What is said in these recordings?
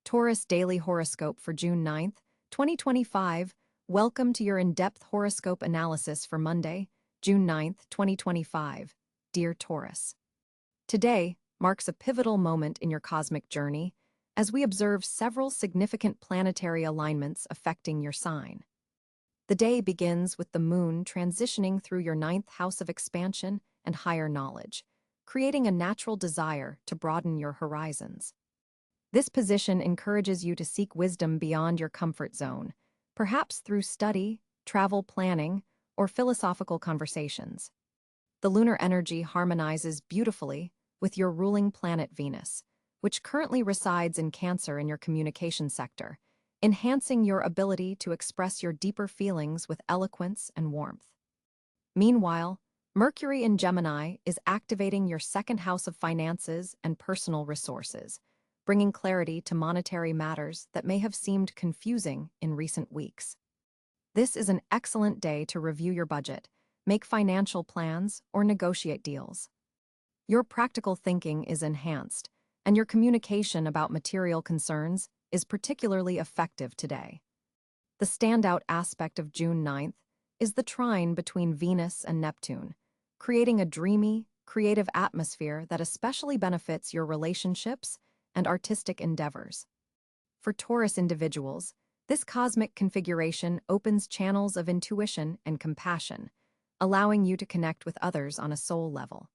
Taurus Daily Horoscope for June 9th, 2025. Welcome to your in-depth horoscope analysis for Monday, June 9th, 2025. Dear Taurus, today marks a pivotal moment in your cosmic journey as we observe several significant planetary alignments affecting your sign. The day begins with the moon transitioning through your ninth house of expansion and higher knowledge, creating a natural desire to broaden your horizons. This position encourages you to seek wisdom beyond your comfort zone, perhaps through study, travel planning, or philosophical conversations. The lunar energy harmonizes beautifully with your ruling planet Venus, which currently resides in Cáncer in your communication sector, enhancing your ability to express your deeper feelings with eloquence and warmth. Meanwhile, Mercury in Gemini is activating your second house of finances and personal resources, bringing clarity to monetary matters that may have seemed confusing in recent weeks. This is an excellent day to review your budget, make financial plans, or negotiate deals. Your practical thinking is enhanced, and your communication about material concerns is particularly effective today. The standout aspect of June 9th is the trine between Venus and Neptune, creating a dreamy, creative atmosphere that especially benefits your relationships and artistic endeavors. For Taurus individuals, this cosmic configuration opens channels of intuition and compassion, allowing you to connect with others on a soul level.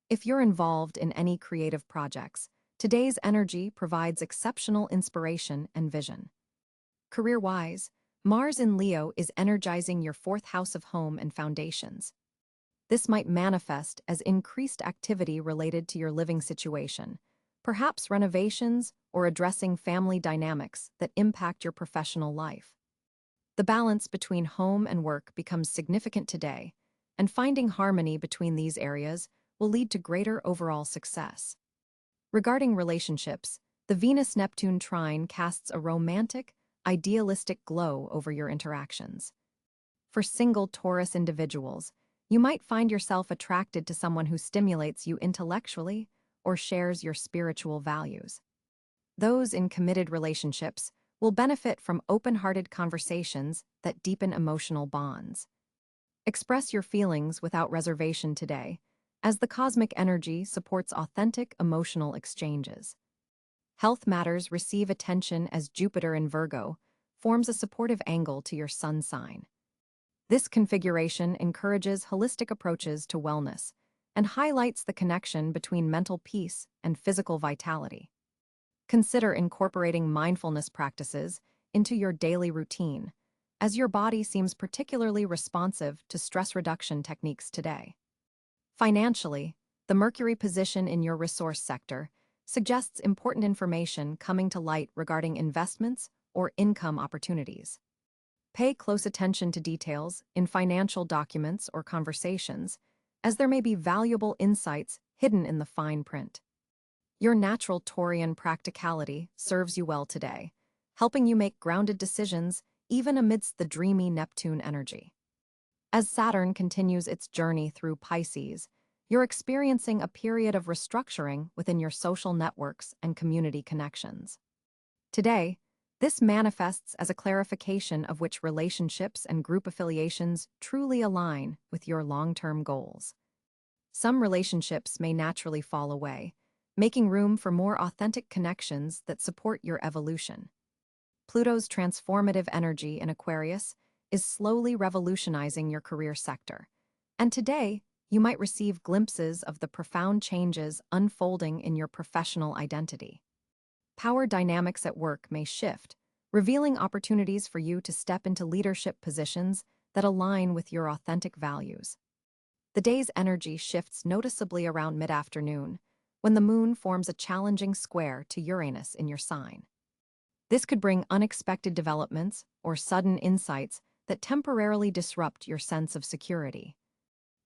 If you're involved in any creative projects, today's energy provides exceptional inspiration and vision. Career-wise, Mars in Leo is energizing your fourth house of home and foundations. This might manifest as increased activity related to your living situation, perhaps renovations or addressing family dynamics that impact your professional life. The balance between home and work becomes significant today, and finding harmony between these areas will lead to greater overall success. Regarding relationships, the Venus-Neptune trine casts a romantic, idealistic glow over your interactions. For single Taurus individuals, you might find yourself attracted to someone who stimulates you intellectually or shares your spiritual values. Those in committed relationships will benefit from open-hearted conversations that deepen emotional bonds. Express your feelings without reservation today, as the cosmic energy supports authentic emotional exchanges. Health matters receive attention as Jupiter in Virgo forms a supportive angle to your sun sign. This configuration encourages holistic approaches to wellness and highlights the connection between mental peace and physical vitality. Consider incorporating mindfulness practices into your daily routine, as your body seems particularly responsive to stress reduction techniques today. Financially, the Mercury position in your resource sector suggests important information coming to light regarding investments or income opportunities. Pay close attention to details in financial documents or conversations, as there may be valuable insights hidden in the fine print. Your natural Taurian practicality serves you well today, helping you make grounded decisions even amidst the dreamy Neptune energy. As Saturn continues its journey through Pisces, you're experiencing a period of restructuring within your social networks and community connections. Today, this manifests as a clarification of which relationships and group affiliations truly align with your long-term goals. Some relationships may naturally fall away, making room for more authentic connections that support your evolution. Pluto's transformative energy in Aquarius is slowly revolutionizing your career sector, and today you might receive glimpses of the profound changes unfolding in your professional identity. Power dynamics at work may shift, revealing opportunities for you to step into leadership positions that align with your authentic values. The day's energy shifts noticeably around mid-afternoon, when the moon forms a challenging square to Uranus in your sign. This could bring unexpected developments or sudden insights that temporarily disrupt your sense of security.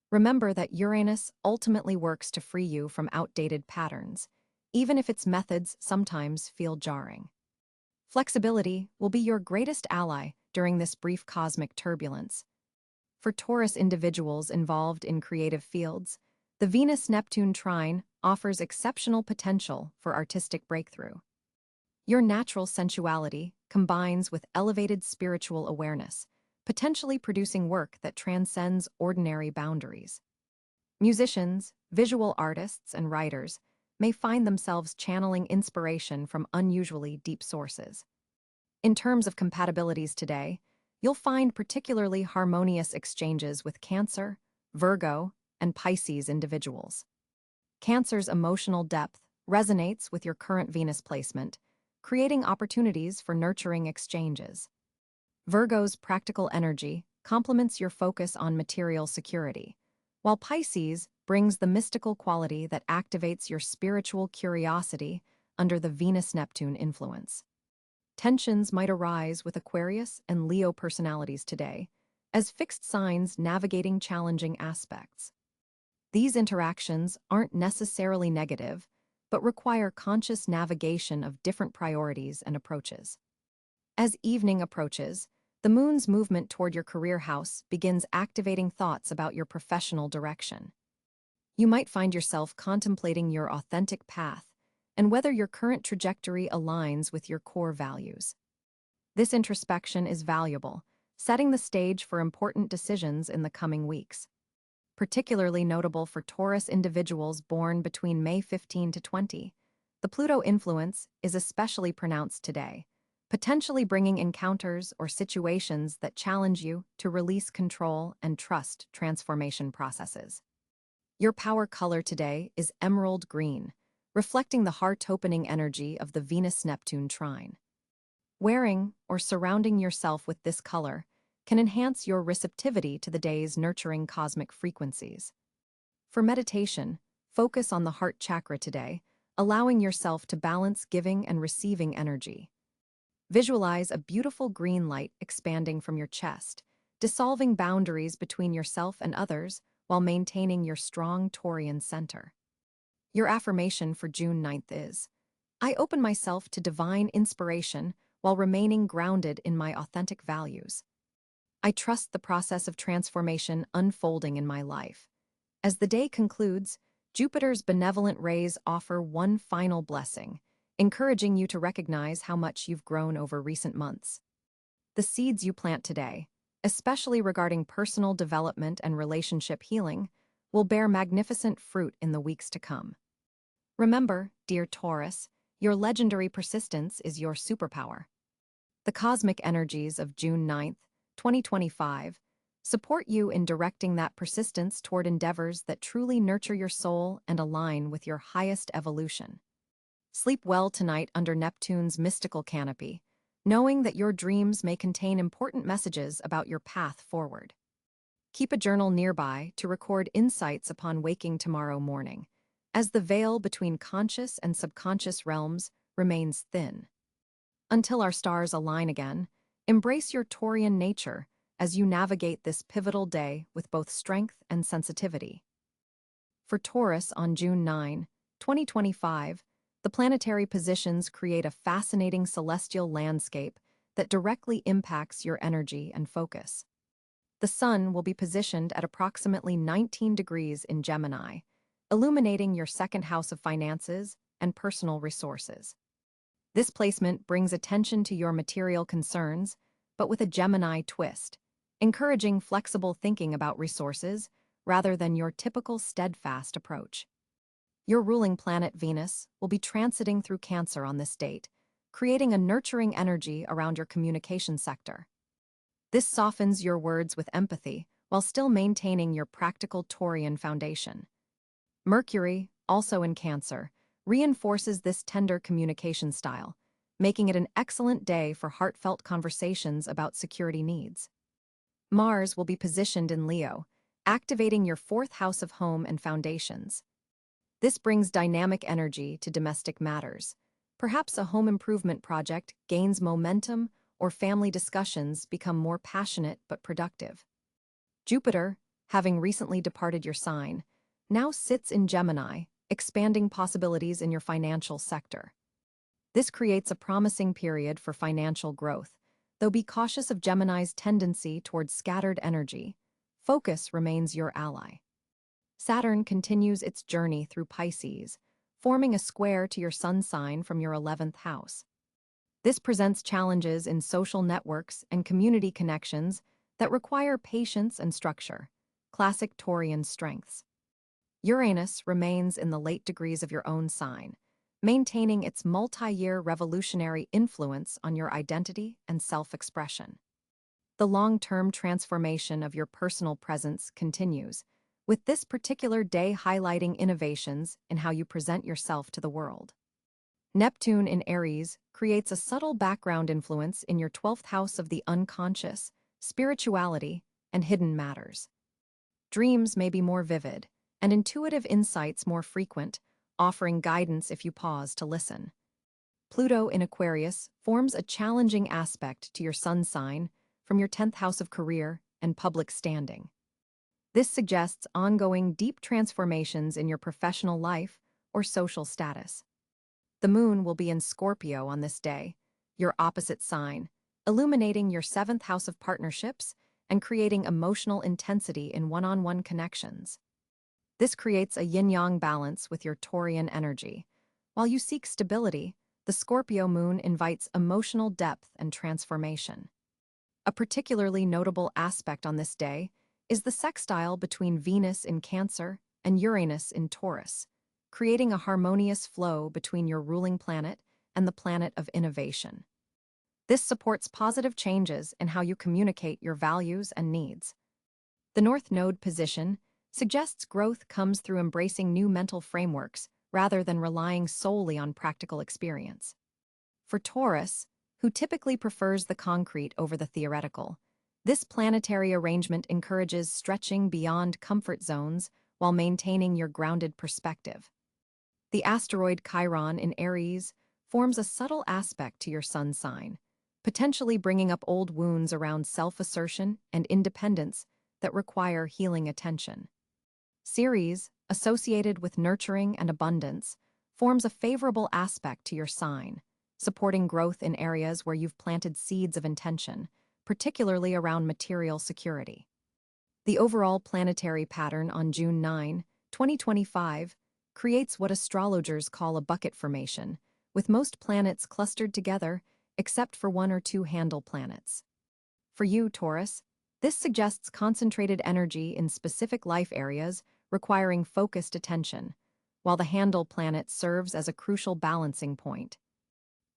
Remember that Uranus ultimately works to free you from outdated patterns, even if its methods sometimes feel jarring. Flexibility will be your greatest ally during this brief cosmic turbulence. For Taurus individuals involved in creative fields, the Venus-Neptune trine offers exceptional potential for artistic breakthrough. Your natural sensuality combines with elevated spiritual awareness, potentially producing work that transcends ordinary boundaries. Musicians, visual artists, and writers may find themselves channeling inspiration from unusually deep sources. In terms of compatibilities today, you'll find particularly harmonious exchanges with Cáncer, Virgo, and Pisces individuals. Cancer's emotional depth resonates with your current Venus placement, creating opportunities for nurturing exchanges. Virgo's practical energy complements your focus on material security, while Pisces brings the mystical quality that activates your spiritual curiosity under the Venus-Neptune influence. Tensions might arise with Aquarius and Leo personalities today, as fixed signs navigating challenging aspects. These interactions aren't necessarily negative, but require conscious navigation of different priorities and approaches. As evening approaches, the moon's movement toward your career house begins activating thoughts about your professional direction. You might find yourself contemplating your authentic path and whether your current trajectory aligns with your core values. This introspection is valuable, setting the stage for important decisions in the coming weeks. Particularly notable for Taurus individuals born between May 15 to 20, the Pluto influence is especially pronounced today, potentially bringing encounters or situations that challenge you to release control and trust transformation processes. Your power color today is emerald green, reflecting the heart-opening energy of the Venus-Neptune trine. Wearing or surrounding yourself with this color can enhance your receptivity to the day's nurturing cosmic frequencies. For meditation, focus on the heart chakra today, allowing yourself to balance giving and receiving energy. Visualize a beautiful green light expanding from your chest, dissolving boundaries between yourself and others while maintaining your strong Taurian center. Your affirmation for June 9th is, I open myself to divine inspiration while remaining grounded in my authentic values. I trust the process of transformation unfolding in my life. As the day concludes, Jupiter's benevolent rays offer one final blessing, encouraging you to recognize how much you've grown over recent months. The seeds you plant today, especially regarding personal development and relationship healing, will bear magnificent fruit in the weeks to come. Remember, dear Taurus, your legendary persistence is your superpower. The cosmic energies of June 9th, 2025, support you in directing that persistence toward endeavors that truly nurture your soul and align with your highest evolution. Sleep well tonight under Neptune's mystical canopy, knowing that your dreams may contain important messages about your path forward. Keep a journal nearby to record insights upon waking tomorrow morning, as the veil between conscious and subconscious realms remains thin. Until our stars align again, embrace your Taurian nature as you navigate this pivotal day with both strength and sensitivity. For Taurus on June 9, 2025, the planetary positions create a fascinating celestial landscape that directly impacts your energy and focus. The Sun will be positioned at approximately 19 degrees in Gemini, illuminating your second house of finances and personal resources. This placement brings attention to your material concerns, but with a Gemini twist, encouraging flexible thinking about resources rather than your typical steadfast approach. Your ruling planet Venus will be transiting through Cáncer on this date, creating a nurturing energy around your communication sector. This softens your words with empathy while still maintaining your practical Taurian foundation. Mercury, also in Cáncer, reinforces this tender communication style, making it an excellent day for heartfelt conversations about security needs. Mars will be positioned in Leo, activating your fourth house of home and foundations. This brings dynamic energy to domestic matters. Perhaps a home improvement project gains momentum or family discussions become more passionate but productive. Jupiter, having recently departed your sign, now sits in Gemini, expanding possibilities in your financial sector. This creates a promising period for financial growth, though be cautious of Gemini's tendency towards scattered energy. Focus remains your ally. Saturn continues its journey through Pisces, forming a square to your sun sign from your 11th house. This presents challenges in social networks and community connections that require patience and structure, classic Taurian strengths. Uranus remains in the late degrees of your own sign, maintaining its multi-year revolutionary influence on your identity and self-expression. The long-term transformation of your personal presence continues, with this particular day highlighting innovations in how you present yourself to the world. Neptune in Aries creates a subtle background influence in your 12th house of the unconscious, spirituality, and hidden matters. Dreams may be more vivid, and intuitive insights more frequent, offering guidance if you pause to listen. Pluto in Aquarius forms a challenging aspect to your sun sign from your 10th house of career and public standing. This suggests ongoing deep transformations in your professional life or social status. The moon will be in Scorpio on this day, your opposite sign, illuminating your 7th house of partnerships and creating emotional intensity in one-on-one connections. This creates a yin-yang balance with your Taurian energy. While you seek stability, the Scorpio moon invites emotional depth and transformation. A particularly notable aspect on this day is the sextile between Venus in Cáncer and Uranus in Taurus, creating a harmonious flow between your ruling planet and the planet of innovation. This supports positive changes in how you communicate your values and needs. The North Node position suggests growth comes through embracing new mental frameworks rather than relying solely on practical experience. For Taurus, who typically prefers the concrete over the theoretical, this planetary arrangement encourages stretching beyond comfort zones while maintaining your grounded perspective. The asteroid Chiron in Aries forms a subtle aspect to your sun sign, potentially bringing up old wounds around self-assertion and independence that require healing attention. Ceres, associated with nurturing and abundance, forms a favorable aspect to your sign, supporting growth in areas where you've planted seeds of intention, particularly around material security. The overall planetary pattern on June 9, 2025, creates what astrologers call a bucket formation, with most planets clustered together except for one or two handle planets. For you, Taurus, this suggests concentrated energy in specific life areas requiring focused attention, while the handle planet serves as a crucial balancing point.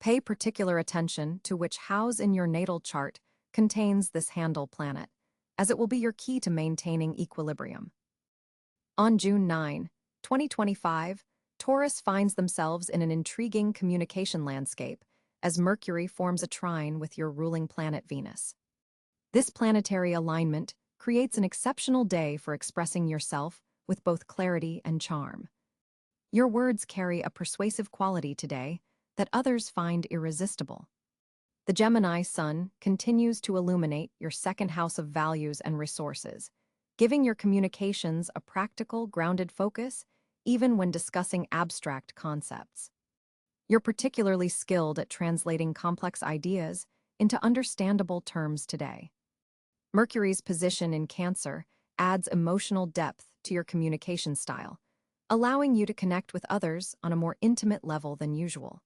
Pay particular attention to which house in your natal chart contains this handle planet, as it will be your key to maintaining equilibrium. On June 9, 2025, Taurus finds themselves in an intriguing communication landscape as Mercury forms a trine with your ruling planet Venus. This planetary alignment creates an exceptional day for expressing yourself with both clarity and charm. Your words carry a persuasive quality today that others find irresistible. The Gemini sun continues to illuminate your 2nd house of values and resources, giving your communications a practical, grounded focus even when discussing abstract concepts. You're particularly skilled at translating complex ideas into understandable terms today. Mercury's position in Cáncer adds emotional depth to your communication style, allowing you to connect with others on a more intimate level than usual.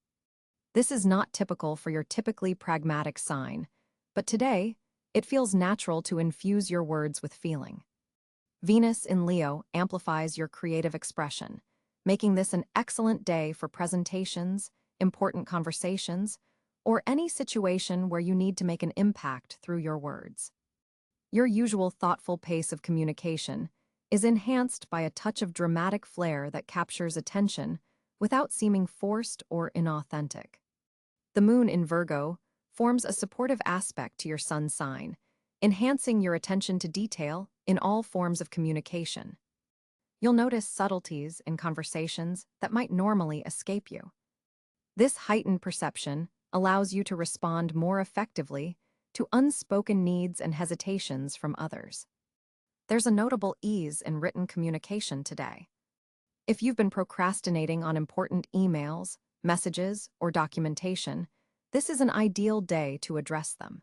This is not typical for your typically pragmatic sign, but today, it feels natural to infuse your words with feeling. Venus in Leo amplifies your creative expression, making this an excellent day for presentations, important conversations, or any situation where you need to make an impact through your words. Your usual thoughtful pace of communication is enhanced by a touch of dramatic flair that captures attention without seeming forced or inauthentic. The moon in Virgo forms a supportive aspect to your sun sign, enhancing your attention to detail in all forms of communication. You'll notice subtleties in conversations that might normally escape you. This heightened perception allows you to respond more effectively to unspoken needs and hesitations from others. There's a notable ease in written communication today. If you've been procrastinating on important emails, messages, or documentation, this is an ideal day to address them.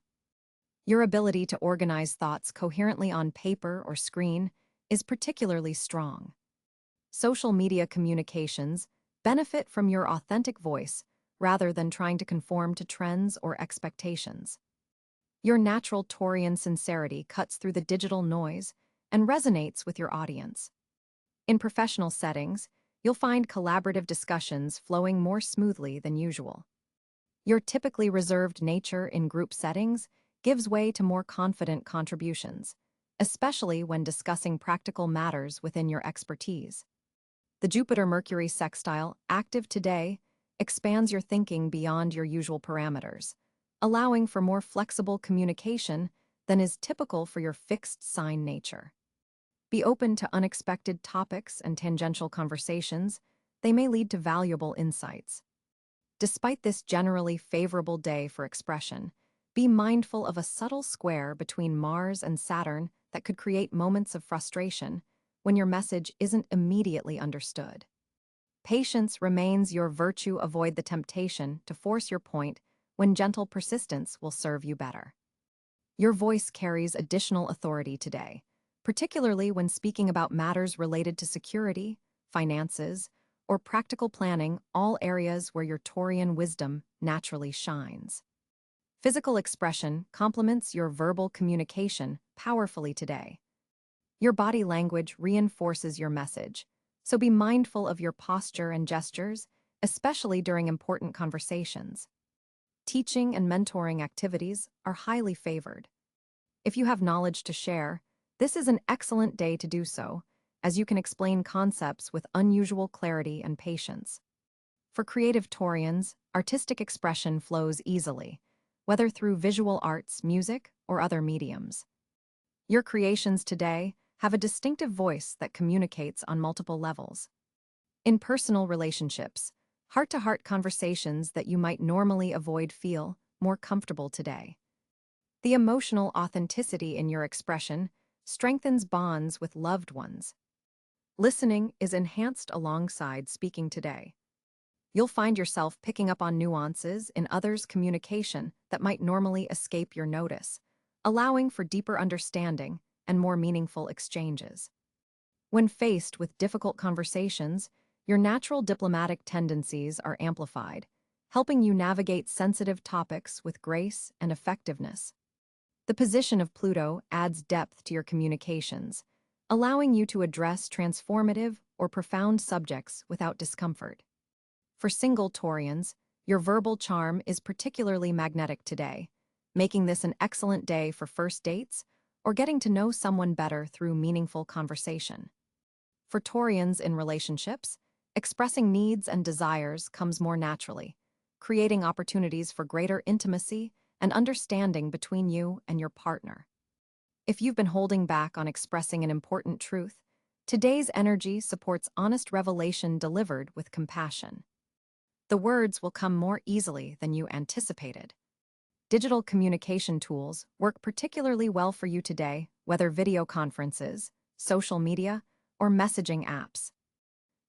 Your ability to organize thoughts coherently on paper or screen is particularly strong. Social media communications benefit from your authentic voice, rather than trying to conform to trends or expectations. Your natural Taurian sincerity cuts through the digital noise and resonates with your audience. In professional settings, you'll find collaborative discussions flowing more smoothly than usual. Your typically reserved nature in group settings gives way to more confident contributions, especially when discussing practical matters within your expertise. The Jupiter-Mercury sextile, active today, expands your thinking beyond your usual parameters, allowing for more flexible communication than is typical for your fixed sign nature. Be open to unexpected topics and tangential conversations. They may lead to valuable insights. Despite this generally favorable day for expression, be mindful of a subtle square between Mars and Saturn that could create moments of frustration when your message isn't immediately understood. Patience remains your virtue. Avoid the temptation to force your point when gentle persistence will serve you better. Your voice carries additional authority today, particularly when speaking about matters related to security, finances, or practical planning, all areas where your Taurian wisdom naturally shines. Physical expression complements your verbal communication powerfully today. Your body language reinforces your message, so be mindful of your posture and gestures, especially during important conversations. Teaching and mentoring activities are highly favored. If you have knowledge to share, this is an excellent day to do so, as you can explain concepts with unusual clarity and patience. For creative Taurians, artistic expression flows easily, whether through visual arts, music, or other mediums. Your creations today have a distinctive voice that communicates on multiple levels. In personal relationships, heart-to-heart conversations that you might normally avoid feel more comfortable today. The emotional authenticity in your expression strengthens bonds with loved ones. Listening is enhanced alongside speaking today. You'll find yourself picking up on nuances in others' communication that might normally escape your notice, allowing for deeper understanding and more meaningful exchanges. When faced with difficult conversations, your natural diplomatic tendencies are amplified, helping you navigate sensitive topics with grace and effectiveness. The position of Pluto adds depth to your communications, allowing you to address transformative or profound subjects without discomfort. For single Taurians, your verbal charm is particularly magnetic today, making this an excellent day for first dates or getting to know someone better through meaningful conversation. For Taurians in relationships, expressing needs and desires comes more naturally, creating opportunities for greater intimacy and understanding between you and your partner. If you've been holding back on expressing an important truth, today's energy supports honest revelation delivered with compassion. The words will come more easily than you anticipated. Digital communication tools work particularly well for you today, whether video conferences, social media, or messaging apps.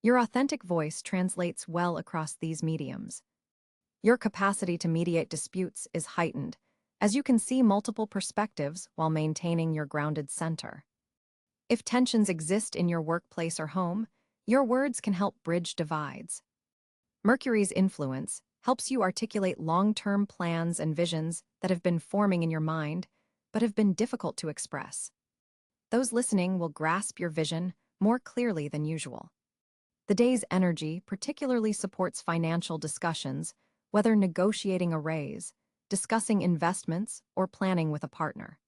Your authentic voice translates well across these mediums. Your capacity to mediate disputes is heightened, as you can see multiple perspectives while maintaining your grounded center. If tensions exist in your workplace or home, your words can help bridge divides. Mercury's influence helps you articulate long-term plans and visions that have been forming in your mind, but have been difficult to express. Those listening will grasp your vision more clearly than usual. The day's energy particularly supports financial discussions, whether negotiating a raise, discussing investments, or planning with a partner.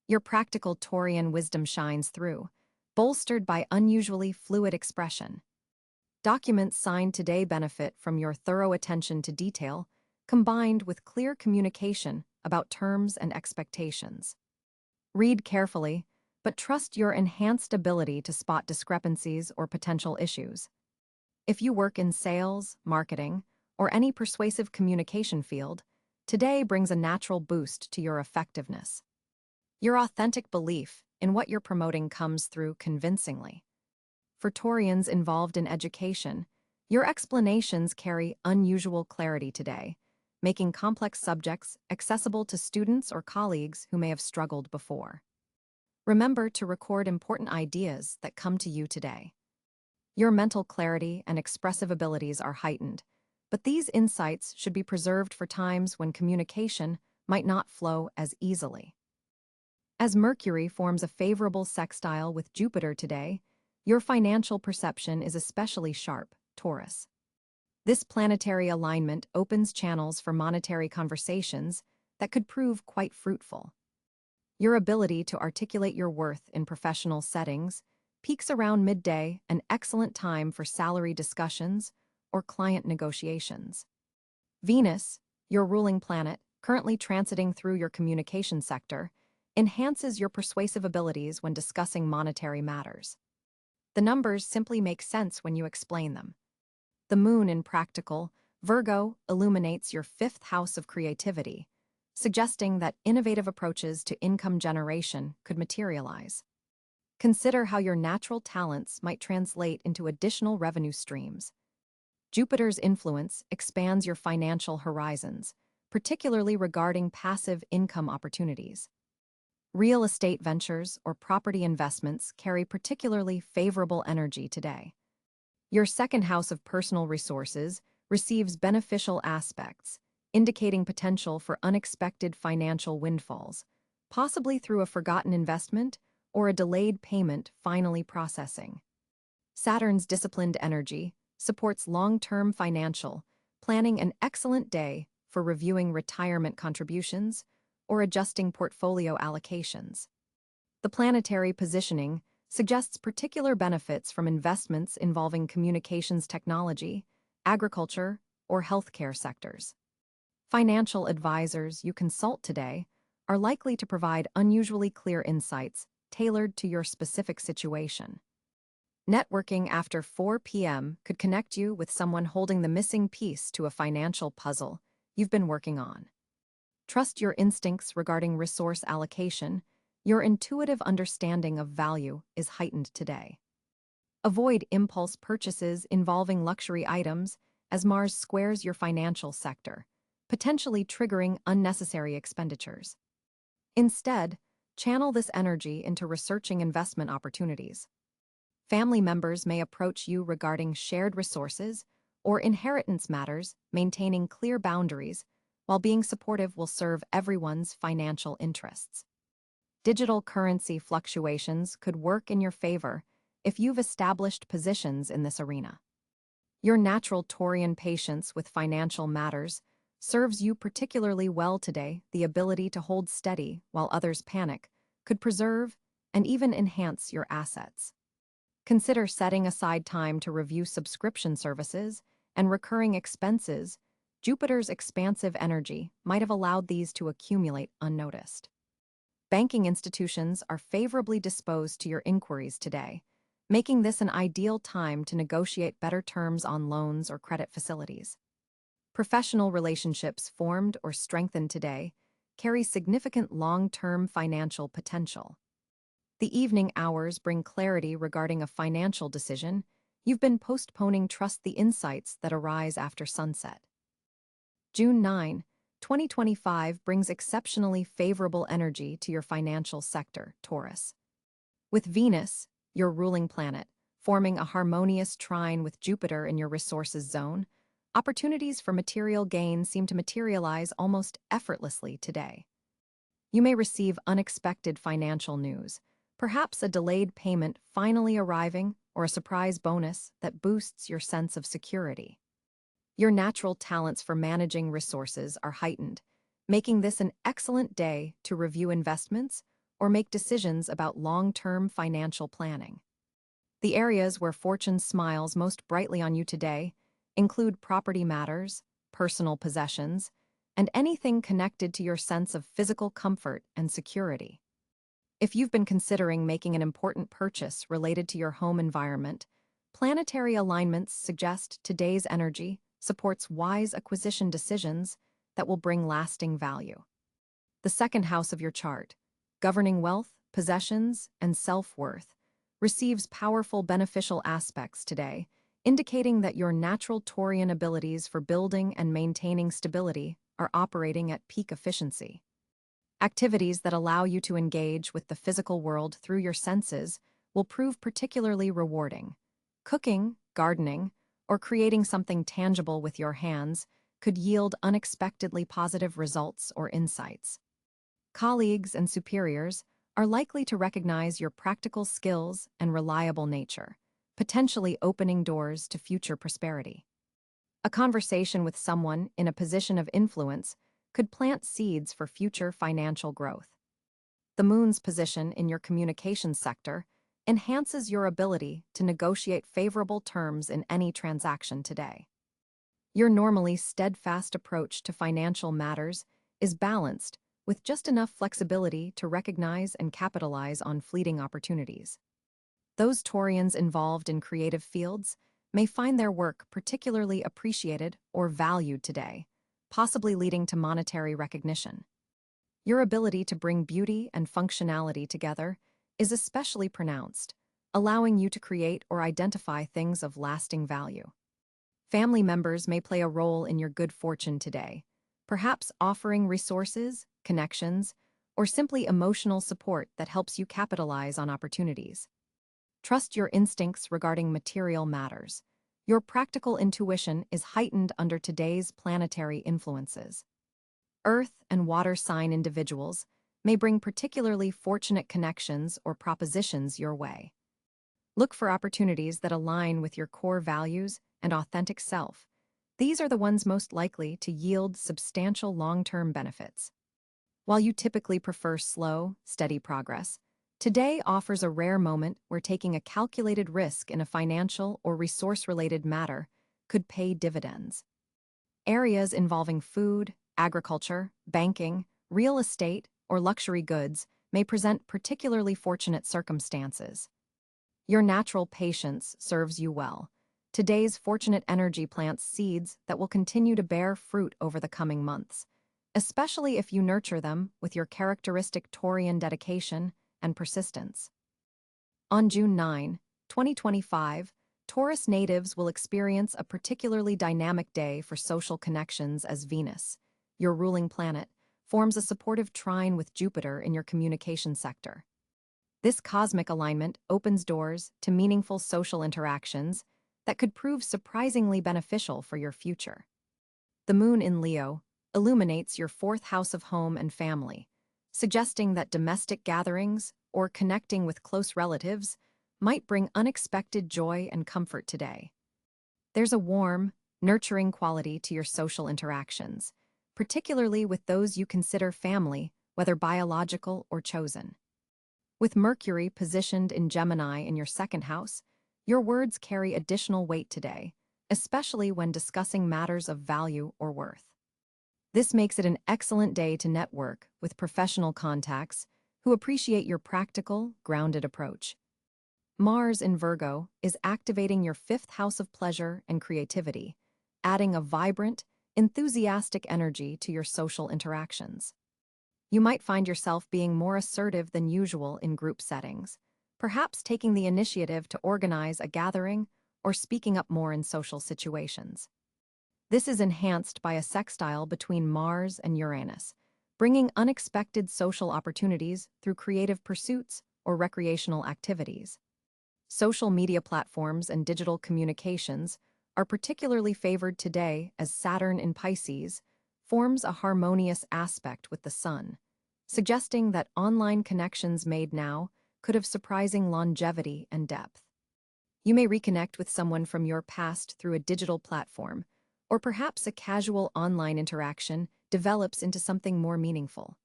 Your practical Taurian wisdom shines through, bolstered by unusually fluid expression. Documents signed today benefit from your thorough attention to detail, combined with clear communication about terms and expectations. Read carefully, but trust your enhanced ability to spot discrepancies or potential issues. If you work in sales, marketing, or any persuasive communication field, today brings a natural boost to your effectiveness. Your authentic belief in what you're promoting comes through convincingly. For Taurians involved in education, your explanations carry unusual clarity today, making complex subjects accessible to students or colleagues who may have struggled before. Remember to record important ideas that come to you today. Your mental clarity and expressive abilities are heightened, But these insights should be preserved for times when communication might not flow as easily. As Mercury forms a favorable sextile with Jupiter today, your financial perception is especially sharp, Taurus. This planetary alignment opens channels for monetary conversations that could prove quite fruitful. Your ability to articulate your worth in professional settings peaks around midday, an excellent time for salary discussions or client negotiations. Venus, your ruling planet, currently transiting through your communication sector, enhances your persuasive abilities when discussing monetary matters. The numbers simply make sense when you explain them. The moon in practical, Virgo, illuminates your fifth house of creativity, suggesting that innovative approaches to income generation could materialize. Consider how your natural talents might translate into additional revenue streams. Jupiter's influence expands your financial horizons, particularly regarding passive income opportunities. Real estate ventures or property investments carry particularly favorable energy today. Your second house of personal resources receives beneficial aspects, indicating potential for unexpected financial windfalls, possibly through a forgotten investment or a delayed payment finally processing. Saturn's disciplined energy supports long-term financial planning, an excellent day for reviewing retirement contributions or adjusting portfolio allocations. The planetary positioning suggests particular benefits from investments involving communications technology, agriculture, or healthcare sectors. Financial advisors you consult today are likely to provide unusually clear insights tailored to your specific situation. Networking after 4 p.m. could connect you with someone holding the missing piece to a financial puzzle you've been working on. Trust your instincts regarding resource allocation. Your intuitive understanding of value is heightened today. Avoid impulse purchases involving luxury items as Mars squares your financial sector, potentially triggering unnecessary expenditures. Instead, channel this energy into researching investment opportunities. Family members may approach you regarding shared resources or inheritance matters. Maintaining clear boundaries while being supportive will serve everyone's financial interests. Digital currency fluctuations could work in your favor if you've established positions in this arena. Your natural Taurian patience with financial matters serves you particularly well today. The ability to hold steady while others panic could preserve and even enhance your assets. Consider setting aside time to review subscription services and recurring expenses. Jupiter's expansive energy might have allowed these to accumulate unnoticed. Banking institutions are favorably disposed to your inquiries today, making this an ideal time to negotiate better terms on loans or credit facilities. Professional relationships formed or strengthened today carry significant long-term financial potential. The evening hours bring clarity regarding a financial decision you've been postponing. Trust the insights that arise after sunset. June 9, 2025 brings exceptionally favorable energy to your financial sector, Taurus. With Venus, your ruling planet, forming a harmonious trine with Jupiter in your resources zone, opportunities for material gain seem to materialize almost effortlessly today. You may receive unexpected financial news, perhaps a delayed payment finally arriving or a surprise bonus that boosts your sense of security. Your natural talents for managing resources are heightened, making this an excellent day to review investments or make decisions about long-term financial planning. The areas where fortune smiles most brightly on you today include property matters, personal possessions, and anything connected to your sense of physical comfort and security. If you've been considering making an important purchase related to your home environment, planetary alignments suggest today's energy supports wise acquisition decisions that will bring lasting value. The second house of your chart, governing wealth, possessions, and self-worth, receives powerful beneficial aspects today, indicating that your natural Taurian abilities for building and maintaining stability are operating at peak efficiency. Activities that allow you to engage with the physical world through your senses will prove particularly rewarding. Cooking, gardening, or creating something tangible with your hands could yield unexpectedly positive results or insights. Colleagues and superiors are likely to recognize your practical skills and reliable nature, potentially opening doors to future prosperity. A conversation with someone in a position of influence could plant seeds for future financial growth. The moon's position in your communications sector enhances your ability to negotiate favorable terms in any transaction today. Your normally steadfast approach to financial matters is balanced with just enough flexibility to recognize and capitalize on fleeting opportunities. Those Taurians involved in creative fields may find their work particularly appreciated or valued today, possibly leading to monetary recognition. Your ability to bring beauty and functionality together is especially pronounced, allowing you to create or identify things of lasting value. Family members may play a role in your good fortune today, perhaps offering resources, connections, or simply emotional support that helps you capitalize on opportunities. Trust your instincts regarding material matters. Your practical intuition is heightened under today's planetary influences. Earth and water sign individuals may bring particularly fortunate connections or propositions your way. Look for opportunities that align with your core values and authentic self. These are the ones most likely to yield substantial long-term benefits. While you typically prefer slow, steady progress, today offers a rare moment where taking a calculated risk in a financial or resource-related matter could pay dividends. Areas involving food, agriculture, banking, real estate, or luxury goods may present particularly fortunate circumstances. Your natural patience serves you well. Today's fortunate energy plants seeds that will continue to bear fruit over the coming months, especially if you nurture them with your characteristic Taurian dedication and persistence. On June 9, 2025, Taurus natives will experience a particularly dynamic day for social connections as Venus, your ruling planet, forms a supportive trine with Jupiter in your communication sector. This cosmic alignment opens doors to meaningful social interactions that could prove surprisingly beneficial for your future. The moon in Leo illuminates your fourth house of home and family, suggesting that domestic gatherings or connecting with close relatives might bring unexpected joy and comfort today. There's a warm, nurturing quality to your social interactions, particularly with those you consider family, whether biological or chosen. With Mercury positioned in Gemini in your second house, your words carry additional weight today, especially when discussing matters of value or worth. This makes it an excellent day to network with professional contacts who appreciate your practical, grounded approach. Mars in Virgo is activating your fifth house of pleasure and creativity, adding a vibrant, enthusiastic energy to your social interactions. You might find yourself being more assertive than usual in group settings, perhaps taking the initiative to organize a gathering or speaking up more in social situations. This is enhanced by a sextile between Mars and Uranus, bringing unexpected social opportunities through creative pursuits or recreational activities. Social media platforms and digital communications are particularly favored today as Saturn in Pisces forms a harmonious aspect with the Sun, suggesting that online connections made now could have surprising longevity and depth. You may reconnect with someone from your past through a digital platform, or perhaps a casual online interaction develops into something more meaningful.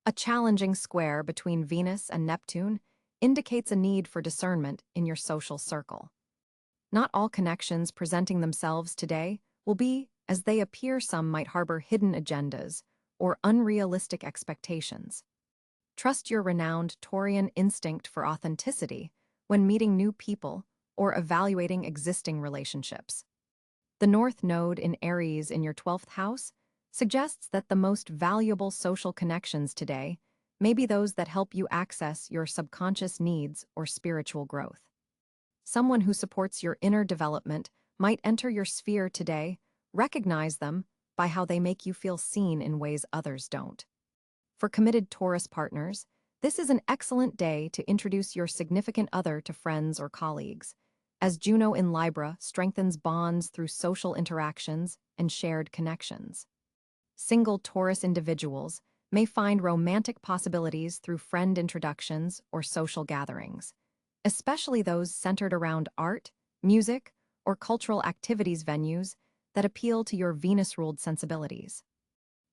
A challenging square between Venus and Neptune indicates a need for discernment in your social circle. Not all connections presenting themselves today will be as they appear. Some might harbor hidden agendas or unrealistic expectations. Trust your renowned Taurian instinct for authenticity when meeting new people or evaluating existing relationships. The North Node in Aries in your 12th house suggests that the most valuable social connections today may be those that help you access your subconscious needs or spiritual growth. Someone who supports your inner development might enter your sphere today. Recognize them by how they make you feel seen in ways others don't. For committed Taurus partners, this is an excellent day to introduce your significant other to friends or colleagues, as Juno in Libra strengthens bonds through social interactions and shared connections. Single Taurus individuals may find romantic possibilities through friend introductions or social gatherings, especially those centered around art, music, or cultural activities venues that appeal to your Venus-ruled sensibilities.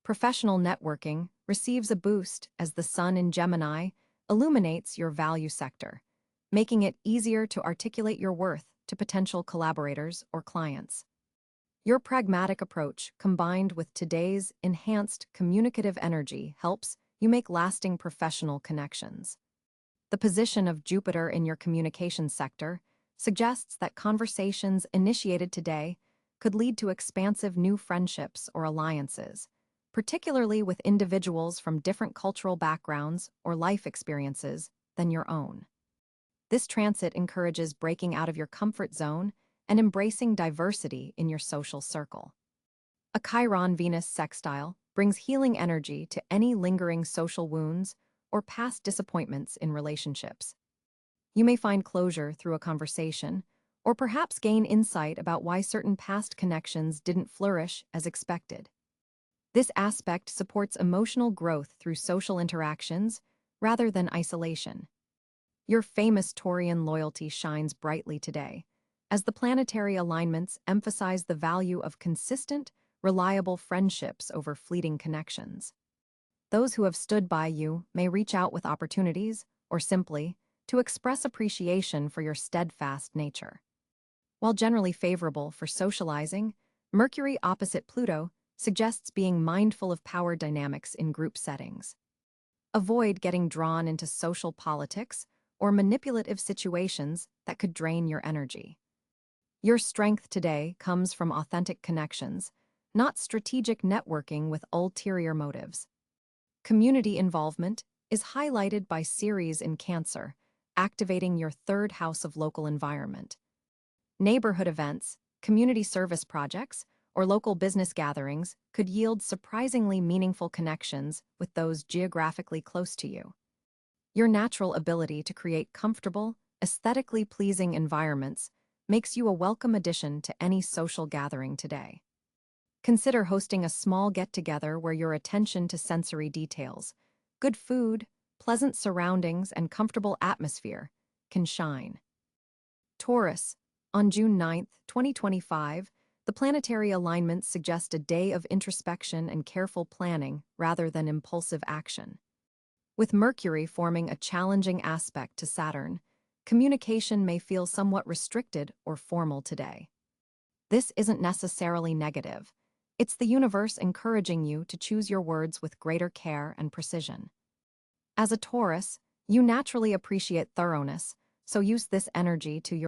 Professional networking receives a boost as the Sun in Gemini illuminates your value sector, making it easier to articulate your worth to potential collaborators or clients. Your pragmatic approach, combined with today's enhanced communicative energy, helps you make lasting professional connections. The position of Jupiter in your communications sector suggests that conversations initiated today could lead to expansive new friendships or alliances, particularly with individuals from different cultural backgrounds or life experiences than your own. This transit encourages breaking out of your comfort zone and embracing diversity in your social circle. A Chiron-Venus sextile brings healing energy to any lingering social wounds or past disappointments in relationships. You may find closure through a conversation, or perhaps gain insight about why certain past connections didn't flourish as expected. This aspect supports emotional growth through social interactions rather than isolation. Your famous Taurian loyalty shines brightly today, as the planetary alignments emphasize the value of consistent, reliable friendships over fleeting connections. Those who have stood by you may reach out with opportunities, or simply, to express appreciation for your steadfast nature. While generally favorable for socializing, Mercury opposite Pluto suggests being mindful of power dynamics in group settings. Avoid getting drawn into social politics or manipulative situations that could drain your energy. Your strength today comes from authentic connections, not strategic networking with ulterior motives. Community involvement is highlighted by Ceres in Cáncer, activating your third house of local environment. Neighborhood events, community service projects, or local business gatherings could yield surprisingly meaningful connections with those geographically close to you. Your natural ability to create comfortable, aesthetically pleasing environments makes you a welcome addition to any social gathering today. Consider hosting a small get-together where your attention to sensory details, good food, pleasant surroundings, and comfortable atmosphere can shine. Taurus, on June 9, 2025, the planetary alignments suggest a day of introspection and careful planning rather than impulsive action. With Mercury forming a challenging aspect to Saturn, communication may feel somewhat restricted or formal today. This isn't necessarily negative. It's the universe encouraging you to choose your words with greater care and precision. As a Taurus, you naturally appreciate thoroughness, so use this energy to your